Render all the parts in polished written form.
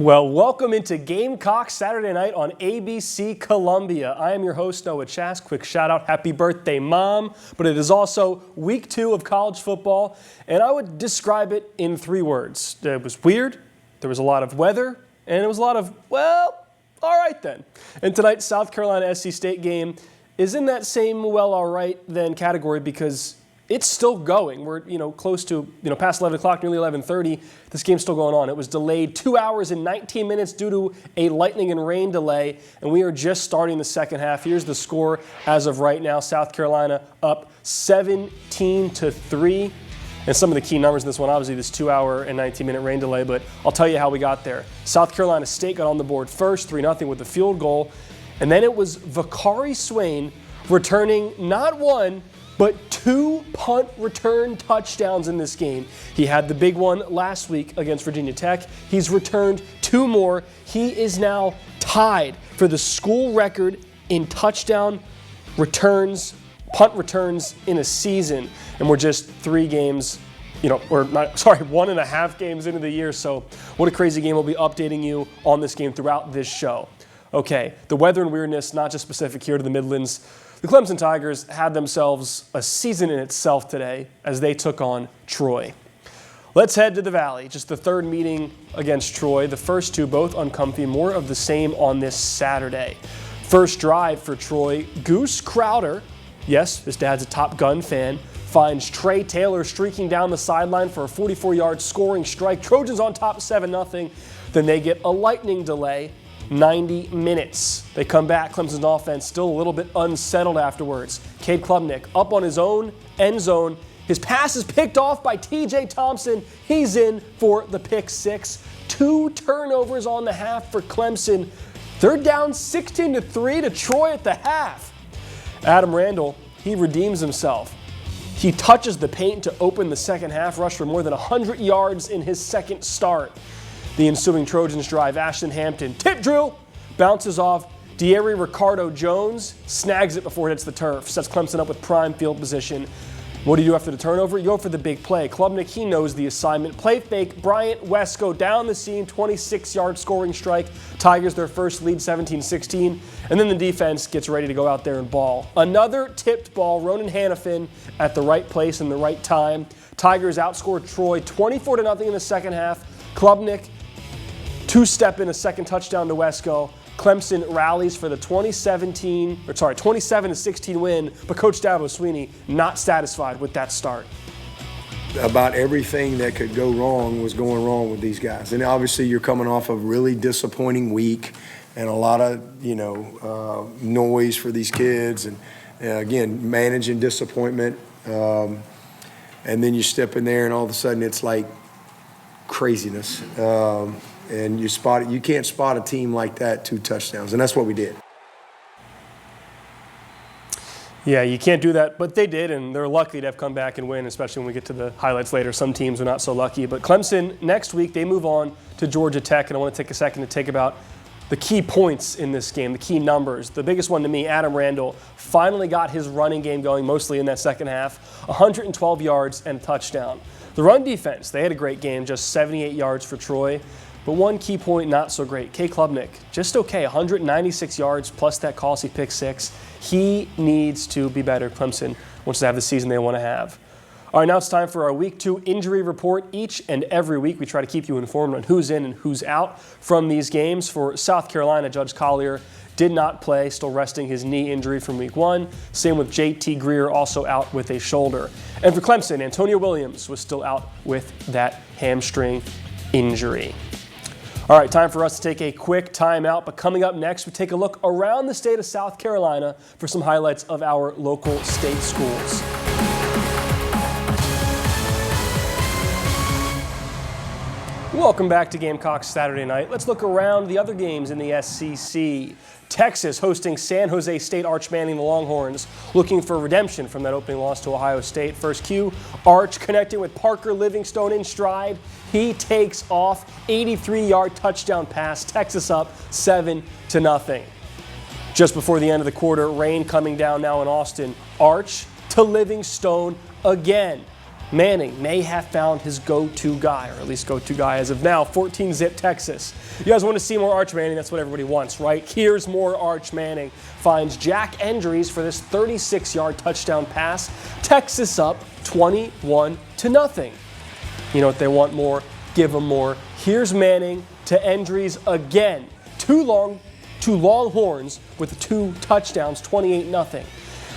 Well, welcome into Gamecock Saturday night on ABC Columbia. I am your host, Noah Chass. Quick shout out, happy birthday, Mom. But it is also week 2 of college football, and I would describe it in 3 words. It was weird, there was a lot of weather, and it was a lot of, well, all right then. And tonight's South Carolina-SC State game is in that same well, all right then category because it's still going. We're, close to, past 11 o'clock, nearly 11:30. This game's still going on. It was delayed 2 hours and 19 minutes due to a lightning and rain delay, and we are just starting the second half. Here's the score as of right now. South Carolina up 17-3. And some of the key numbers in this one, obviously this 2 hour and 19-minute rain delay, but I'll tell you how we got there. South Carolina State got on the board first, 3-0 with the field goal, and then it was Vakari Swain returning not one, but 2 punt return touchdowns in this game. He had the big one last week against Virginia Tech. He's returned 2 more. He is now tied for the school record in touchdown returns, punt returns in a season. And we're just 3 games, 1.5 games into the year. So what a crazy game. We'll be updating you on this game throughout this show. Okay, the weather and weirdness, not just specific here to the Midlands. The Clemson Tigers had themselves a season in itself today as they took on Troy. Let's head to the Valley. Just the 3rd meeting against Troy. The first 2 both uncomfy. More of the same on this Saturday. First drive for Troy. Goose Crowder, yes, his dad's a Top Gun fan, finds Trey Taylor streaking down the sideline for a 44-yard scoring strike. Trojans on top 7-0. Then they get a lightning delay. 90 minutes. They come back. Clemson's offense still a little bit unsettled afterwards. Cade Klubnik up on his own end zone. His pass is picked off by TJ Thompson. He's in for the pick 6. 2 turnovers on the half for Clemson. They're down 16-3 to Troy at the half. Adam Randall, he redeems himself. He touches the paint to open the second half, rushed for more than 100 yards in his second start. The ensuing Trojans drive. Ashton Hampton, tip drill, bounces off. Deary Ricardo Jones snags it before it hits the turf. Sets Clemson up with prime field position. What do you do after the turnover? You go for the big play. Klubnik, he knows the assignment. Play fake. Bryant Wesco down the seam, 26-yard scoring strike. Tigers their first lead, 17-16. And then the defense gets ready to go out there and ball. Another tipped ball. Ronan Hannafin at the right place and the right time. Tigers outscored Troy 24-0 in the second half. Klubnik 2-step in a second touchdown to Wesco. Clemson rallies for the 27-16 win, but Coach Dabo Swinney not satisfied with that start. About everything that could go wrong was going wrong with these guys. And obviously you're coming off a really disappointing week and a lot of, noise for these kids and again, managing disappointment. And then you step in there and all of a sudden it's like craziness. And you can't spot a team like that 2 touchdowns, and that's what we did. Yeah, you can't do that, but they did, and they're lucky to have come back and win, especially when we get to the highlights later. Some teams are not so lucky. But Clemson, next week, they move on to Georgia Tech, and I want to take a second to take about the key points in this game, the key numbers. The biggest one to me, Adam Randall, finally got his running game going, mostly in that second half, 112 yards and a touchdown. The run defense, they had a great game, just 78 yards for Troy. But one key point, not so great. Cade Klubnik, just okay, 196 yards plus that costly pick 6. He needs to be better. Clemson wants to have the season they want to have. All right, now it's time for our Week 2 injury report. Each and every week, we try to keep you informed on who's in and who's out from these games. For South Carolina, Judge Collier did not play, still resting his knee injury from Week 1. Same with J.T. Greer, also out with a shoulder. And for Clemson, Antonio Williams was still out with that hamstring injury. All right, time for us to take a quick timeout, but coming up next, we take a look around the state of South Carolina for some highlights of our local state schools. Welcome back to Gamecock Saturday night. Let's look around the other games in the SEC. Texas hosting San Jose State, Arch Manning the Longhorns, looking for redemption from that opening loss to Ohio State. First cue, Arch connecting with Parker Livingstone in stride. He takes off, 83-yard touchdown pass, Texas up 7-0. Just before the end of the quarter, rain coming down now in Austin. Arch to Livingstone again. Manning may have found his go-to guy, or at least go-to guy as of now. 14-zip Texas. You guys want to see more Arch Manning? That's what everybody wants, right? Here's more Arch Manning. Finds Jack Endries for this 36-yard touchdown pass. Texas up 21-0. You know what they want more? Give them more. Here's Manning to Endries again. Two Longhorns with 2 touchdowns, 28-0.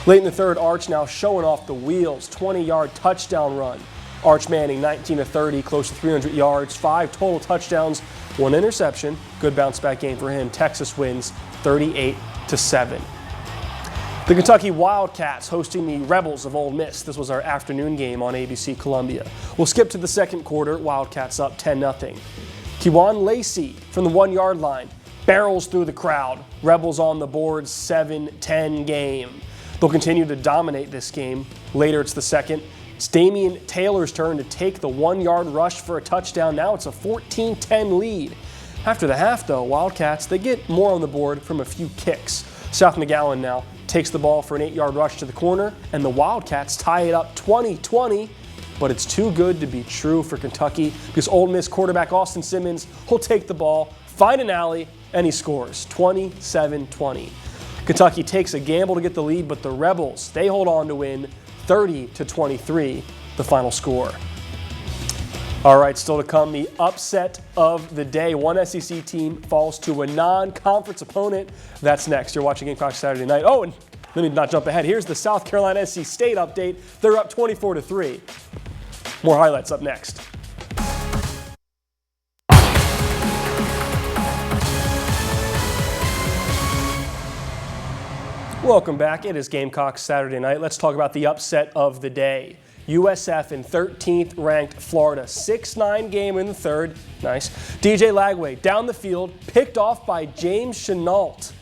Late in the third, Arch now showing off the wheels, 20-yard touchdown run. Arch Manning, 19-30, close to 300 yards, 5 total touchdowns, 1 interception. Good bounce-back game for him. Texas wins 38-7. The Kentucky Wildcats hosting the Rebels of Ole Miss. This was our afternoon game on ABC Columbia. We'll skip to the second quarter. Wildcats up 10-0. Kewan Lacey from the 1-yard line barrels through the crowd. Rebels on the board, 7-10 game. They'll continue to dominate this game. Later, it's the second. It's Damian Taylor's turn to take the 1-yard rush for a touchdown. Now it's a 14-10 lead. After the half, though, Wildcats, they get more on the board from a few kicks. South McGowan now takes the ball for an 8-yard rush to the corner, and the Wildcats tie it up 20-20. But it's too good to be true for Kentucky because Ole Miss quarterback Austin Simmons will take the ball, find an alley, and he scores 27-20. Kentucky takes a gamble to get the lead, but the Rebels, they hold on to win 30-23, the final score. All right, still to come, the upset of the day. One SEC team falls to a non-conference opponent. That's next. You're watching Gamecock Saturday night. Oh, and let me not jump ahead. Here's the South Carolina SC State update. They're up 24-3. More highlights up next. Welcome back. It is Gamecock Saturday night. Let's talk about the upset of the day. USF in 13th ranked Florida. 6-9 game in the third. Nice. DJ Lagway down the field, picked off by James Chenault.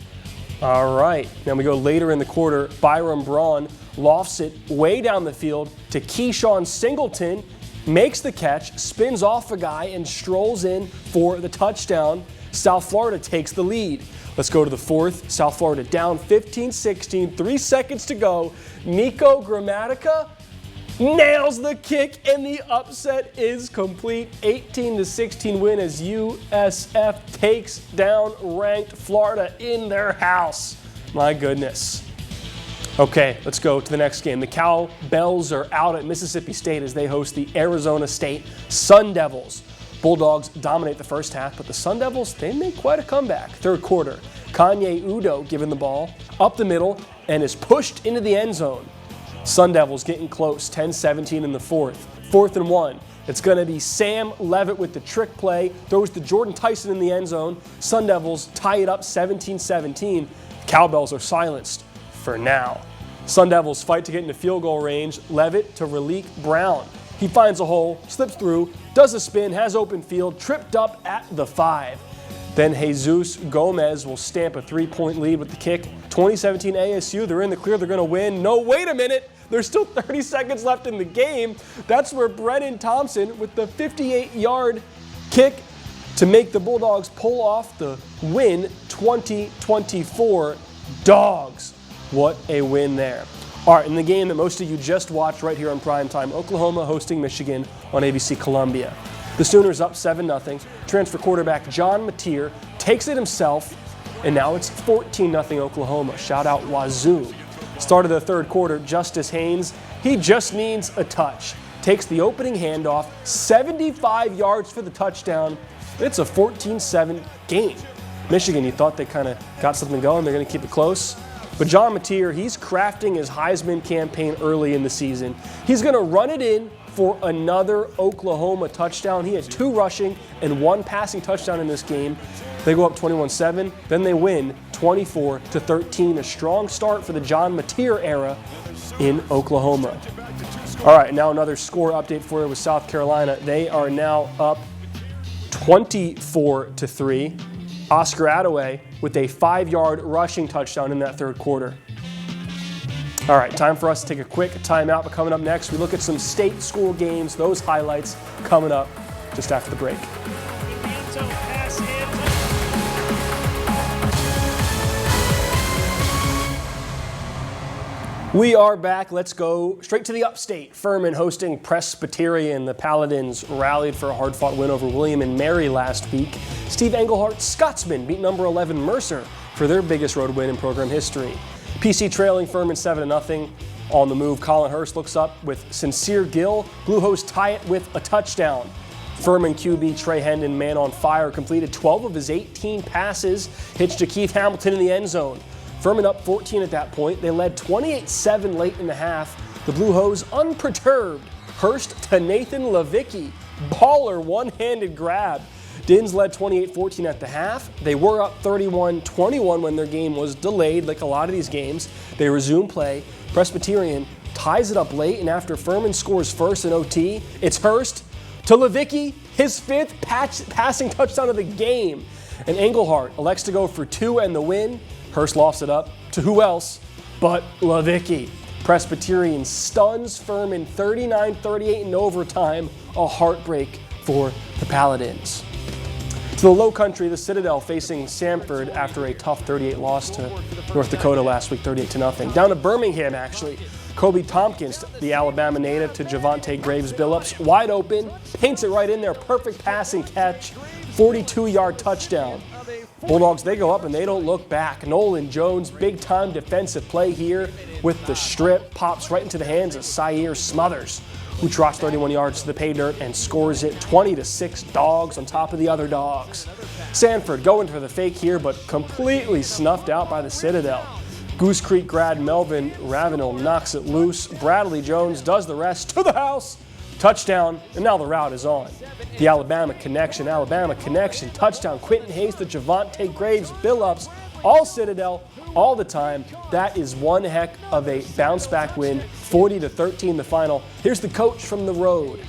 All right. Now we go later in the quarter. Byram Braun lofts it way down the field to Keyshawn Singleton. Makes the catch, spins off a guy, and strolls in for the touchdown. South Florida takes the lead. Let's go to the fourth. South Florida down 15-16, 3 seconds to go. Nico Gramatica nails the kick, and the upset is complete. 18-16 win as USF takes down ranked Florida in their house. My goodness. Okay, let's go to the next game. The Cowbells are out at Mississippi State as they host the Arizona State Sun Devils. Bulldogs dominate the first half, but the Sun Devils, they make quite a comeback. Third quarter, Kanye Udo given the ball up the middle and is pushed into the end zone. Sun Devils getting close, 10-17 in the fourth. 4th and 1. It's going to be Sam Levitt with the trick play, throws to Jordan Tyson in the end zone. Sun Devils tie it up 17-17. Cowbells are silenced for now. Sun Devils fight to get into field goal range. Levitt to Raleek Brown. He finds a hole, slips through, does a spin, has open field, tripped up at the 5. Then Jesus Gomez will stamp a 3-point lead with the kick. 2017 ASU, they're in the clear, they're going to win. No, wait a minute. There's still 30 seconds left in the game. That's where Brennan Thompson with the 58-yard kick to make the Bulldogs pull off the win. 20-24. Dogs. What a win there. All right, in the game that most of you just watched right here on primetime, Oklahoma hosting Michigan on ABC Columbia. The Sooners up 7-0. Transfer quarterback John Mateer takes it himself, and now it's 14-0 Oklahoma. Shout out Wazoo. Start of the third quarter, Justice Haynes, he just needs a touch. Takes the opening handoff, 75 yards for the touchdown. It's a 14-7 game. Michigan, you thought they kind of got something going, they're going to keep it close. But John Mateer, he's crafting his Heisman campaign early in the season. He's going to run it in for another Oklahoma touchdown. He had 2 rushing and 1 passing touchdown in this game. They go up 21-7, then they win 24-13. A strong start for the John Mateer era in Oklahoma. All right, now another score update for you with South Carolina. They are now up 24-3. Oscar Attaway with a 5-yard rushing touchdown in that third quarter. All right, time for us to take a quick timeout, but coming up next, we look at some state school games, those highlights coming up just after the break. We are back. Let's go straight to the upstate. Furman hosting Presbyterian. The Paladins rallied for a hard-fought win over William and Mary last week. Steve Englehart's Scotsmen beat number 11 Mercer for their biggest road win in program history. PC trailing Furman 7-0. On the move, Colin Hurst looks up with Sincere Gill. Blue Hose tie it with a touchdown. Furman QB Trey Hendon, man on fire, completed 12 of his 18 passes, hitched to Keith Hamilton in the end zone. Furman up 14 at that point. They led 28-7 late in the half. The Blue Hose unperturbed. Hurst to Nathan Levicki. Baller one-handed grab. Dins led 28-14 at the half. They were up 31-21 when their game was delayed, like a lot of these games. They resume play. Presbyterian ties it up late, and after Furman scores first in OT, it's Hurst to Levicki, his 5th passing touchdown of the game. And Englehart elects to go for 2 and the win. Hurst lofts it up to who else but Levicki. Presbyterian stuns Furman 39-38 in overtime, a heartbreak for the Paladins. To the Low Country, the Citadel facing Samford after a tough 38 loss to North Dakota last week, 38-0. Down to Birmingham, actually. Kobe Tompkins, the Alabama native, to Javante Graves Billups, wide open, paints it right in there, perfect passing catch, 42-yard touchdown. Bulldogs, they go up and they don't look back. Nolan Jones, big-time defensive play here with the strip, pops right into the hands of Sayer Smothers, who trots 31 yards to the pay dirt and scores it 20-6 Dogs on top of the other Dogs. Sanford going for the fake here, but completely snuffed out by the Citadel. Goose Creek grad Melvin Ravenel knocks it loose. Bradley Jones does the rest to the house. Touchdown, and now the route is on. The Alabama connection, touchdown. Quentin Hayes to Javante Graves, Billups, all Citadel, all the time. That is one heck of a bounce-back win, 40-13 the final. Here's the coach from the road.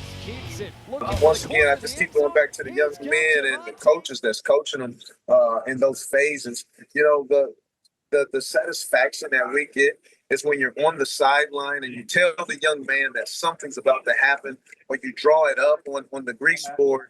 Once again, I just keep going back to the young men and the coaches that's coaching them in those phases. You know, the satisfaction that we get is when you're on the sideline and you tell the young man that something's about to happen, or you draw it up on the grease board,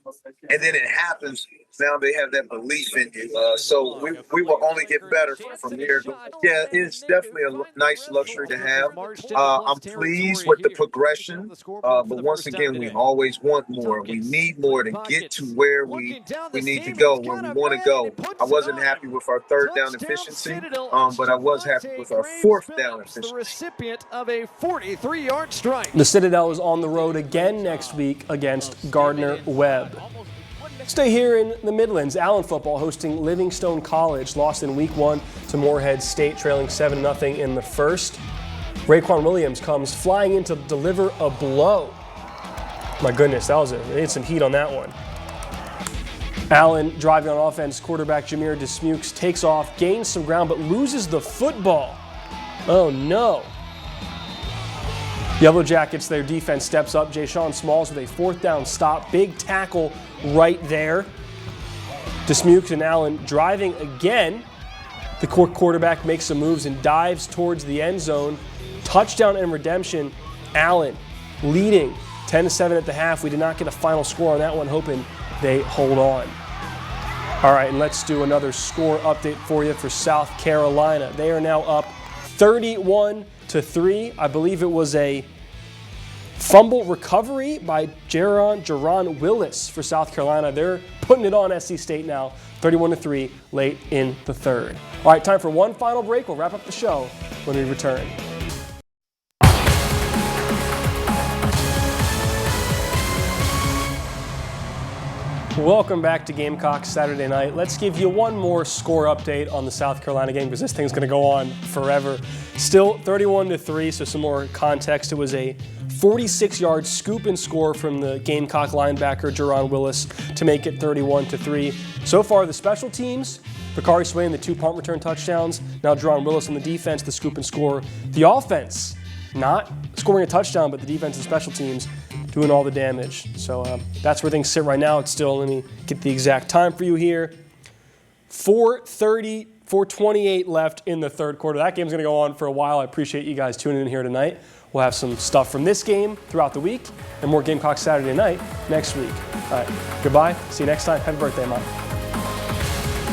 and then it happens. Now they have that belief in you. So we will only get better from here. Yeah, it's definitely a nice luxury to have. I'm pleased with the progression, but once again, we always want more. We need more to get to where we need to go, where we want to go. I wasn't happy with our 3rd down efficiency, but I was happy with our 4th down efficiency. The recipient of a 43-yard strike. The Citadel is on the road again next week against Gardner-Webb. Stay here in the Midlands. Allen football hosting Livingstone College. Lost in week 1 to Morehead State, trailing 7-0 in the first. Raekwon Williams comes flying in to deliver a blow. My goodness, they had some heat on that one. Allen driving on offense. Quarterback Jameer Dismukes takes off, gains some ground, but loses the football. Oh no. Yellow Jackets, their defense steps up. Jay-Sean Smalls with a 4th down stop. Big tackle right there. Dismukes and Allen driving again. The quarterback makes some moves and dives towards the end zone. Touchdown and redemption. Allen leading 10-7 at the half. We did not get a final score on that one, hoping they hold on. All right, and let's do another score update for you for South Carolina. They are now up 31-3. I believe it was a fumble recovery by Jaron Willis for South Carolina. They're putting it on SC State now, 31-3 late in the 3rd. All right, time for one final break. We'll wrap up the show when we return. Welcome back to Gamecock Saturday night. Let's give you one more score update on the South Carolina game because this thing's going to go on forever. Still 31-3, so some more context. It was a 46-yard scoop and score from the Gamecock linebacker Jaron Willis to make it 31-3. So far, the special teams, Bakari Swain, the 2 punt return touchdowns. Now Jaron Willis on the defense, the scoop and score. The offense, not scoring a touchdown, but the defense and special teams doing all the damage. So that's where things sit right now. It's still, let me get the exact time for you here. 4:28 left in the 3rd quarter. That game's going to go on for a while. I appreciate you guys tuning in here tonight. We'll have some stuff from this game throughout the week and more Gamecock Saturday night next week. All right, goodbye. See you next time. Happy birthday, Mom.